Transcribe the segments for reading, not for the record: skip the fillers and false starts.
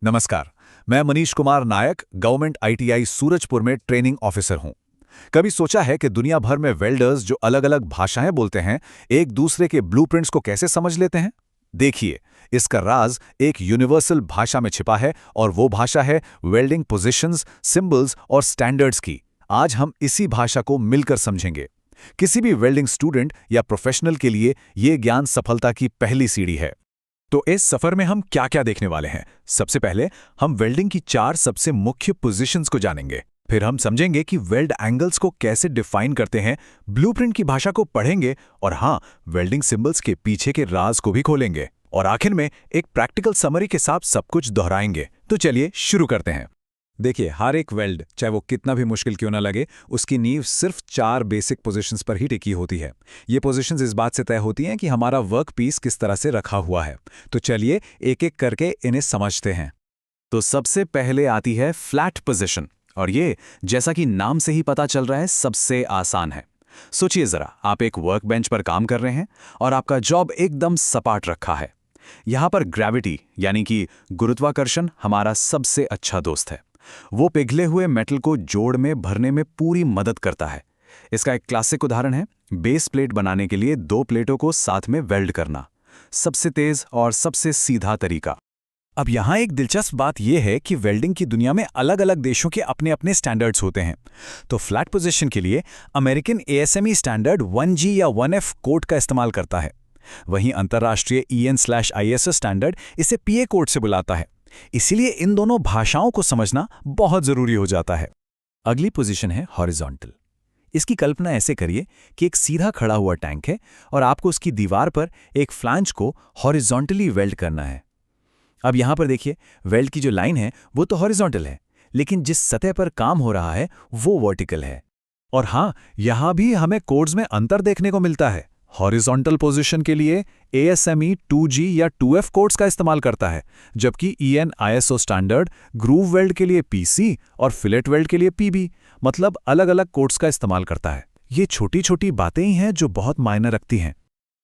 नमस्कार। मैं Manish Kumar Nayak, government ITI Surajpur में ट्रेनिंग ऑफिसर हूं। कभी सोचा है कि दुनिया भर में वेल्डर्स जो अलग-अलग भाषाएं बोलते हैं, एक दूसरे के ब्लूप्रिंट्स को कैसे समझ लेते हैं? देखिए, इसका राज एक यूनिवर्सल भाषा में छिपा है और वो भाषा है वेल्डिंग पोजीशंस, सिंबल्स और स्टैंडर्ड्स की। आज हम इसी भाषा को मिलकर समझेंगे। किसी भी वेल्डिंग स्टूडेंट या प्रोफेशनल के लिए ये ज्ञान सफलता की पहली सीढ़ी है। तो इस सफर में हम क्या-क्या देखने वाले हैं? सबसे पहले हम वेल्डिंग की 4 सबसे मुख्य पोजीशंस को जानेंगे। फिर हम समझेंगे कि वेल्ड एंगल्स को कैसे डिफाइन करते हैं, ब्लूप्रिंट की भाषा को पढ़ेंगे और हाँ, वेल्डिंग सिंबल्स के पीछे के राज को भी खोलेंगे। और आखिर में एक प्रैक्टिकल समरी के साथ सब कुछ दोहराएंगे। तो चलिए शुरू करते हैं। देखिए, हर एक वेल्ड, चाहे वो कितना भी मुश्किल क्यों ना लगे, उसकी नींव सिर्फ 4 बेसिक पोजीशंस पर ही टिकी होती है। ये पोजीशंस इस बात से तय होती हैं कि हमारा वर्क पीस किस तरह से रखा हुआ है। तो चलिए एक-एक करके इन्हें समझते हैं। तो सबसे पहले आती है फ्लैट पोजीशन, और ये, जैसा कि नाम से ही पता चल रहा है, सबसे आसान है। सोचिए जरा, आप एक वर्क बेंच पर काम कर रहे हैं और आपका जॉब एकदम सपाट रखा है। यहाँ पर ग्रेविटी यानी कि गुरुत्वाकर्षण हमारा सबसे अच्छा दोस्त है। वो पिघले हुए मेटल को जोड़ में भरने में पूरी मदद करता है। इसका एक क्लासिक उदाहरण है बेस प्लेट बनाने के लिए 2 प्लेटों को साथ में वेल्ड करना। सबसे तेज और सबसे सीधा तरीका। अब यहाँ एक दिलचस्प बात यह है कि वेल्डिंग की दुनिया में अलग-अलग देशों के अपने-अपने स्टैंडर्ड्स होते हैं। तो फ्लैट पोजीशन के लिए अमेरिकन एएसएमई स्टैंडर्ड 1G या 1F कोड का इस्तेमाल करता है। वहीं अंतर्राष्ट्रीय EN/ISO स्टैंडर्ड इसे PA कोड से बुलाता है। इसीलिए इन दोनों भाषाओं को समझना बहुत जरूरी हो जाता है। अगली पोजीशन है हॉरिजॉन्टल। इसकी कल्पना ऐसे करिए कि एक सीधा खड़ा हुआ टैंक है और आपको उसकी दीवार पर एक फ्लैंज को हॉरिजॉन्टली वेल्ड करना है। अब यहां पर देखिए, वेल्ड की जो लाइन है वो तो हॉरिजॉन्टल है, लेकिन जिस सतह पर काम हो रहा है वो वर्टिकल है। और हां, यहां भी हमें कोड्स में अंतर देखने को मिलता है। हॉरिजॉन्टल पोजीशन के लिए ASME 2G या 2F कोड्स का इस्तेमाल करता है, जबकि EN/ISO स्टैंडर्ड ग्रूव वेल्ड के लिए PC और फिलेट वेल्ड के लिए PB, मतलब अलग-अलग कोड्स का इस्तेमाल करता है। ये छोटी-छोटी बातें ही हैं जो बहुत मायने रखती हैं।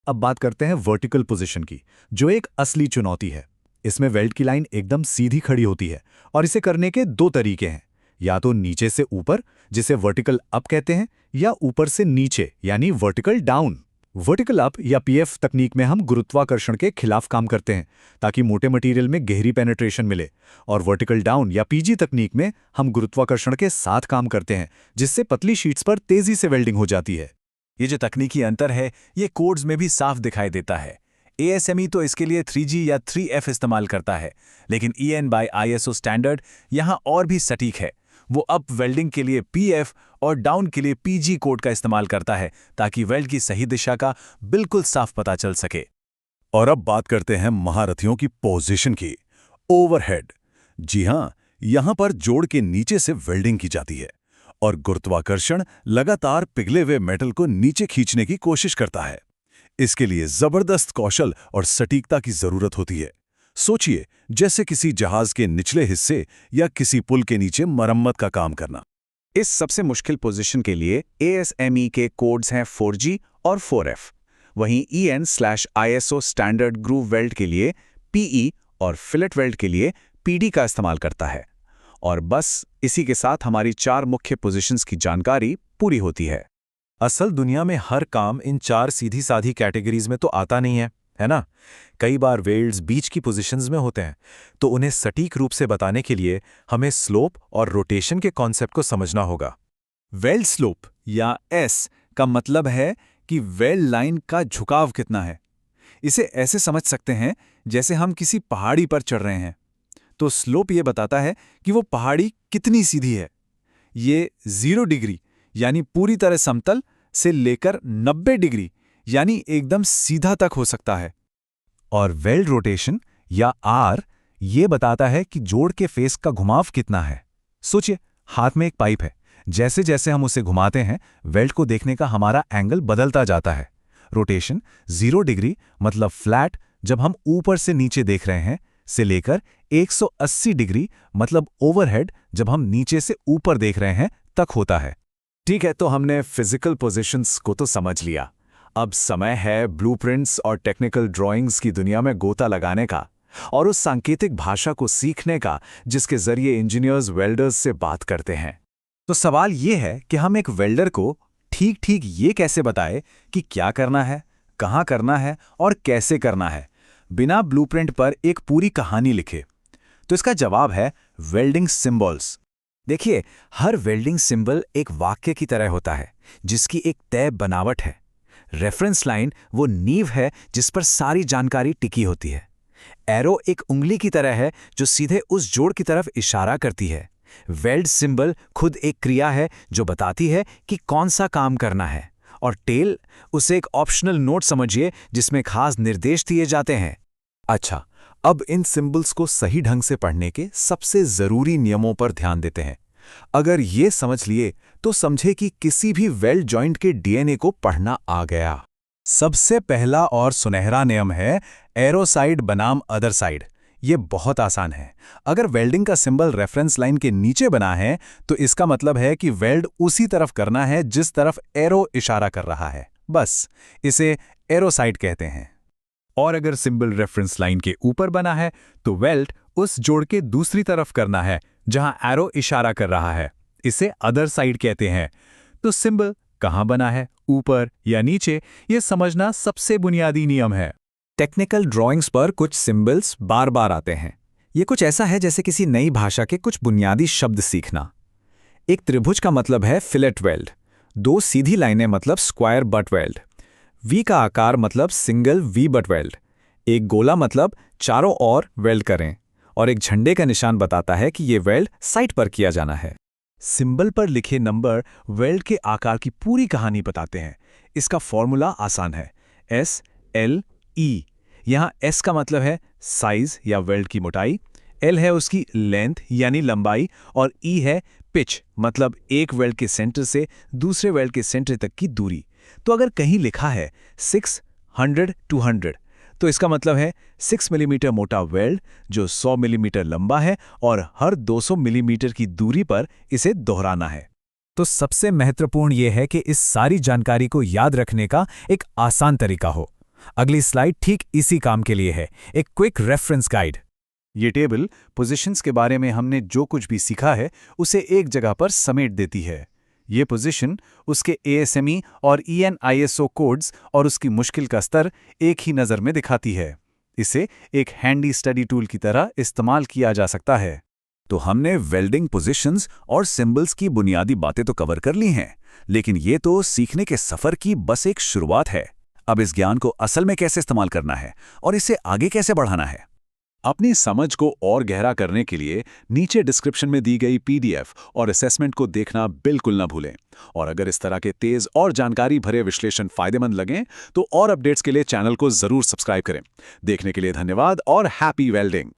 अब बात करते हैं वर्टिकल पोजीशन की, जो एक असली चुनौती है। इसमें वेल्ड की लाइन एकदम सीधी खड़ी होती है और इसे करने के 2 तरीके हैं। या तो नीचे से ऊपर, जिसे वर्टिकल अप कहते हैं, या ऊपर से नीचे यानी वर्टिकल डाउन। वर्टिकल अप या PF तकनीक में हम गुरुत्वाकर्षण के खिलाफ काम करते हैं ताकि मोटे मटेरियल में गहरी पेनिट्रेशन मिले, और वर्टिकल डाउन या PG तकनीक में हम गुरुत्वाकर्षण के साथ काम करते हैं, जिससे पतली शीट्स पर तेजी से वेल्डिंग हो जाती है। ये जो तकनीकी अंतर है, ये कोड्स में भी साफ दिखाई देता है। ASME तो इसके लिए 3G या 3F इस्तेमाल करता है, लेकिन EN/ISO स्टैंडर्ड यहाँ और भी सटीक है। वो अप वेल्डिंग के लिए PF और डाउन के लिए PG कोड का इस्तेमाल करता है, ताकि वेल्ड की सही दिशा का बिल्कुल साफ पता चल सके। और अब बात करते हैं महारथियों की पोजीशन की, ओवरहेड। जी हाँ, यहाँ पर जोड़ के नीचे से वेल्डिंग की जाती है और गुरुत्वाकर्षण लगातार पिघले हुए मेटल को नीचे खींचने की कोशिश करता है। इसके लिए जबरदस्त कौशल और सटीकता की जरूरत होती है। सोचिए, जैसे किसी जहाज के निचले हिस्से या किसी पुल के नीचे मरम्मत का काम करना। इस सबसे मुश्किल पोजीशन के लिए ASME के कोड्स हैं 4G और 4F। वहीं EN/ISO स्टैंडर्ड ग्रूव वेल्ड के लिए PE और फिलेट वेल्ड के लिए PD का इस्तेमाल करता है। और बस इसी के साथ हमारी 4 मुख्य पोजीशंस की जानकारी पूरी होती है। असल दुनिया में हर काम इन 4 सीधी साधी कैटेगरीज में तो आता नहीं है ना? कई बार वेल्ड्स बीच की पोजीशंस में होते हैं, तो उन्हें सटीक रूप से बताने के लिए हमें स्लोप और रोटेशन के कॉन्सेप्ट को समझना होगा। वेल्ड स्लोप या S का मतलब है कि वेल्ड लाइन का झुकाव कितना है। इसे ऐसे समझ सकते हैं जैसे हम किसी पहाड़ी पर चढ़ रहे हैं, तो स्लोप ये बताता है कि वो पहाड़ी कितनी सीधी है। ये 0 डिग्री यानी पूरी तरह समतल से लेकर 90 डिग्री यानी एकदम सीधा तक हो सकता है। और वेल्ड रोटेशन या R ये बताता है कि जोड़ के फेस का घुमाव कितना है। सोचिए, हाथ में एक पाइप है, जैसे जैसे हम उसे घुमाते हैं, वेल्ड को देखने का हमारा एंगल बदलता जाता है। रोटेशन 0 डिग्री मतलब फ्लैट जब हम ऊपर से नीचे देख रहे हैं, से लेकर 180 डिग्री मतलब ओवरहेड जब हम नीचे से ऊपर देख रहे हैं तक होता है। ठीक है, तो हमने फिजिकल पोजीशंस को तो समझ लिया। अब समय है ब्लूप्रिंट्स और टेक्निकल ड्राइंग्स की दुनिया में गोता लगाने का। और उस सांकेतिक भाषा को सीखने का जिसके जरिए इंजीनियर्स वेल्डर्स से बात करते हैं। तो सवाल ये है कि हम एक वेल्डर को ठीक ठीक ये कैसे बताएं कि क्या करना है, कहाँ करना है और कैसे करना है, बिना ब्लूप्रिंट पर एक पूरी कहानी लिखे। तो इसका जवाब है वेल्डिंग सिंबल्स। देखिए, हर वेल्डिंग सिंबल एक वाक्य की तरह होता है जिसकी एक तय बनावट है। रेफरेंस लाइन वो नींव है जिस पर सारी जानकारी टिकी होती है। एरो एक उंगली की तरह है जो सीधे उस जोड़ की तरफ इशारा करती है। वेल्ड सिंबल खुद एक क्रिया है जो बताती है कि कौन सा काम करना है। और टेल, उसे एक ऑप्शनल नोट समझिए जिसमें खास निर्देश दिए जाते हैं। अच्छा, अब इन सिंबल्स को सही ढंग से पढ़ने के सबसे जरूरी नियमों पर ध्यान देते हैं। अगर ये समझ लिए तो समझे कि किसी भी वेल्ड जॉइंट के डीएनए को पढ़ना आ गया। सबसे पहला और सुनहरा नियम है एरो साइड बनाम अदर साइड। ये बहुत आसान है। अगर वेल्डिंग का सिंबल रेफरेंस लाइन के नीचे बना है तो इसका मतलब है कि वेल्ड उसी तरफ करना है जिस तरफ एरो इशारा कर रहा है। बस इसे एरो साइड कहते हैं। और अगर सिंबल रेफरेंस लाइन के ऊपर बना है तो वेल्ड उस जोड़ के दूसरी तरफ करना है जहां एरो इशारा कर रहा है। इसे अदर साइड कहते हैं। तो सिंबल कहां बना है, ऊपर या नीचे, यह समझना सबसे बुनियादी नियम है। टेक्निकल ड्राइंग्स पर कुछ सिंबल्स बार बार आते हैं। ये कुछ ऐसा है जैसे किसी नई भाषा के कुछ बुनियादी शब्द सीखना। एक त्रिभुज का मतलब है फिलेट वेल्ड, दो सीधी लाइनें मतलब स्क्वायर बट वेल्ड, वी का आकार मतलब सिंगल वी बट वेल्ड, एक गोला मतलब चारों ओर वेल्ड करें, और एक झंडे का निशान बताता है कि ये वेल्ड साइट पर किया जाना है। सिंबल पर लिखे नंबर वेल्ड के आकार की पूरी कहानी बताते हैं। इसका फॉर्मूला आसान है, एस एल ई। यहाँ एस का मतलब है साइज या वेल्ड की मोटाई, एल है उसकी लेंथ यानी लंबाई, और ई है पिच मतलब एक वेल्ड के सेंटर से दूसरे वेल्ड के सेंटर तक की दूरी। तो अगर कहीं लिखा है 600 200 तो इसका मतलब है 6 मिलीमीटर मोटा वेल्ड जो 100 मिलीमीटर लंबा है और हर 200 मिलीमीटर की दूरी पर इसे दोहराना है। तो सबसे महत्वपूर्ण यह है कि इस सारी जानकारी को याद रखने का एक आसान तरीका हो। अगली स्लाइड ठीक इसी काम के लिए है, एक क्विक रेफरेंस गाइड। ये टेबल पोजीशंस के बारे में हमने जो कुछ भी सीखा है उसे एक जगह पर समेट देती है। ये पोजीशन, उसके ASME और EN-ISO कोड्स और उसकी मुश्किल का स्तर एक ही नज़र में दिखाती है। इसे एक हैंडी स्टडी टूल की तरह इस्तेमाल किया जा सकता है। तो हमने वेल्डिंग पोजीशंस और सिंबल्स की बुनियादी बातें तो कवर कर ली हैं, लेकिन ये तो सीखने के सफ़र की बस एक शुरुआत है। अब इस ज्ञान को असल में कैसे इस्तेमाल करना है और इसे आगे कैसे बढ़ाना है, अपनी समझ को और गहरा करने के लिए नीचे डिस्क्रिप्शन में दी गई PDF और असेसमेंट को देखना बिल्कुल ना भूलें। और अगर इस तरह के तेज और जानकारी भरे विश्लेषण फायदेमंद लगें तो और अपडेट्स के लिए चैनल को जरूर सब्सक्राइब करें। देखने के लिए धन्यवाद और हैप्पी वेल्डिंग।